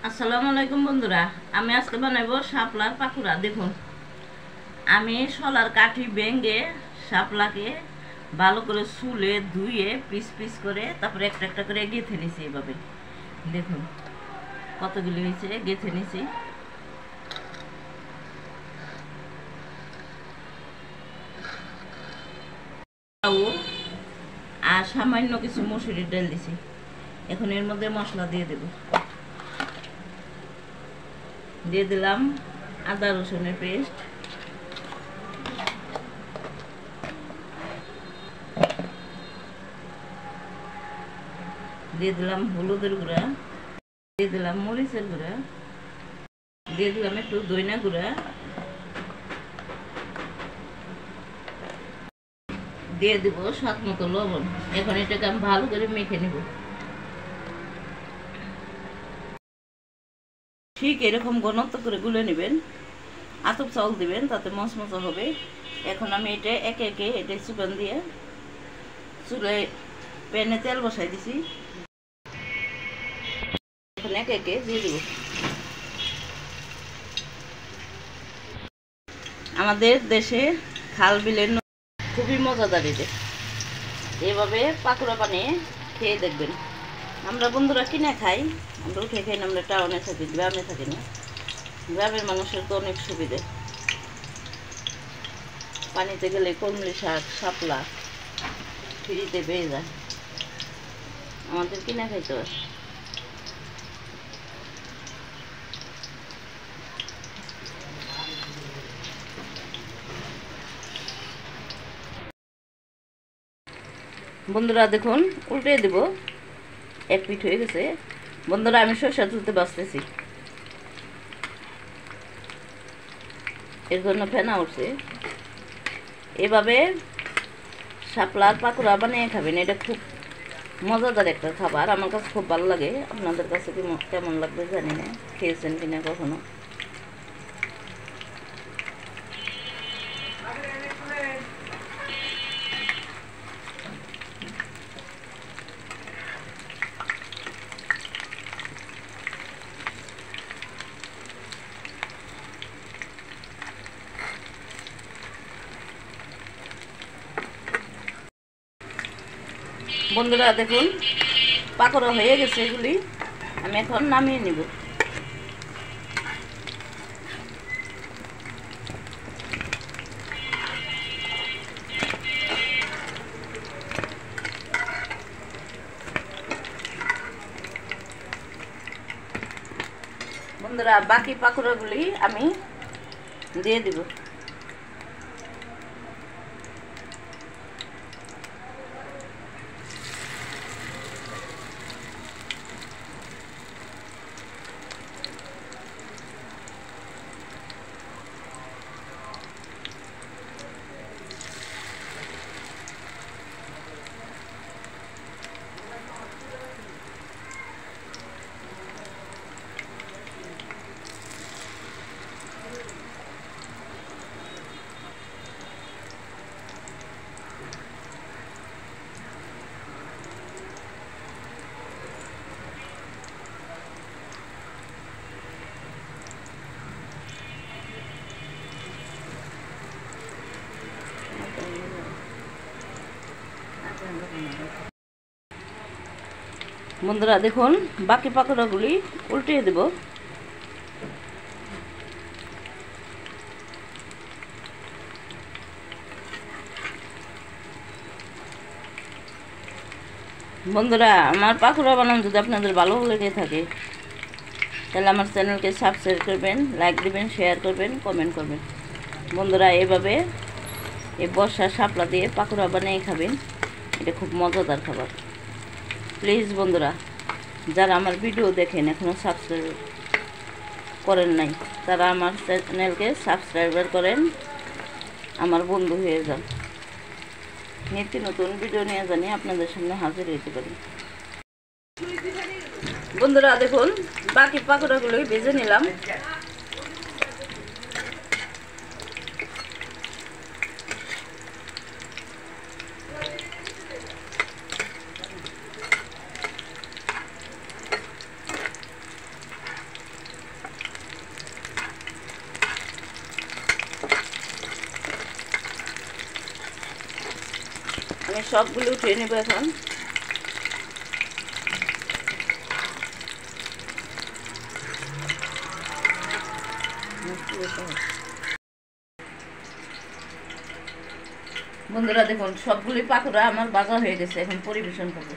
আসসালামু আলাইকুম বন্ধুরা, আমি আজকে বানাবো শাপলার পাকুড়া। দেখুন, আমি শলার কাঠি ভেঙে শাপলাকে ভালো করে চুলে ধুয়ে পিস পিস করে তারপরে একটা একটা করে গেঁথে নিছি। এভাবে দেখুন কতগুলি হয়েছে, গেঁথে নিছি। আর সামান্য কিছু মসুরির ডাল দিছি। এখন এর মধ্যে মশলা দিয়ে দেব। দিয়ে দিলাম আদা রসুনের পেস্ট, দিয়ে দিলাম হলুদের গুঁড়া, দিয়ে দিলাম মরিচের গুঁড়া, দিয়ে দিলাম একটু দইনা গুঁড়া, দিয়ে দিব স্বাদ মতো লবণ। এখন এটাকে আমি ভালো করে মেখে নিব। ঠিক এরকম ঘনত্ব করে গুলে নেবেন। আতপ চাউল দিবেন, তাতে মচমচা হবে। এখন আমি এটা একে একে এটা চুপান দিয়ে চুলায় প্যানে তেল বসাই দিছি। এখন একে একে দিয়ে দিব। আমাদের দেশে খাল বিলের খুবই মজাদার এটা। এভাবে পাকুড়া বানিয়ে খেয়ে দেখবেন। আমরা বন্ধুরা কিনে খাই, আমরা উঠে খাই না, আমরা টাউনে থাকি, গ্রামে থাকি না। গ্রামের মানুষের তো অনেক সুবিধে। পানিতে গেলে কলমি শাক, শাপলা ফ্রিতে পেয়ে যায়, আমাদের কিনে খাইতে হয়। বন্ধুরা দেখুন, উল্টে দেব। এক পিঠ হয়ে গেছে। বন্ধুরা আমি সরষা তুলতে বাঁচতেছি, এর জন্য ফেনা উঠছে। এভাবে শাপলার পাকুড়া বানিয়ে খাবেন, এটা খুব মজাদার একটা খাবার। আমার কাছে খুব ভালো লাগে। আপনাদের কাছে কেমন লাগবে জানি না, খেয়েছেন কিনা কখনো। বন্ধুরা দেখুন, পাকোড়া হয়ে গেছে। এগুলি আমি এখন নামিয়ে নিব। বন্ধুরা বাকি পাকোড়াগুলি আমি দিয়ে দিব। বন্ধুরা দেখুন, বাকি পাকোড়াগুলি উল্টিয়ে দেব। বন্ধুরা আমার পাকোড়া বানানো যদি আপনাদের ভালো লেগে থাকে, তাহলে আমার চ্যানেলকে সাবস্ক্রাইব করবেন, লাইক দিবেন, শেয়ার করবেন, কমেন্ট করবেন। বন্ধুরা এভাবে এই বর্ষার শাপলা দিয়ে পাকোড়া বানিয়ে খাবেন, এটা খুব মজাদার খাবার। প্লিজ বন্ধুরা, যারা আমার ভিডিও দেখেন এখনও সাবস্ক্রাইব করেন নাই, তারা আমার চ্যানেলকে সাবস্ক্রাইবার করেন, আমার বন্ধু হয়ে যান। নিত্য নতুন ভিডিও নিয়ে জানি আপনাদের সামনে হাজির হতে পারি। বন্ধুরা দেখুন, বাকি পাকোড়াগুলোই ভেজে নিলাম। সবগুলো উঠিয়ে নেব এখন। বন্ধুরা দেখুন সবগুলি পাকোড়া আমার ভাজা হয়ে গেছে, এখন পরিবেশন করবো।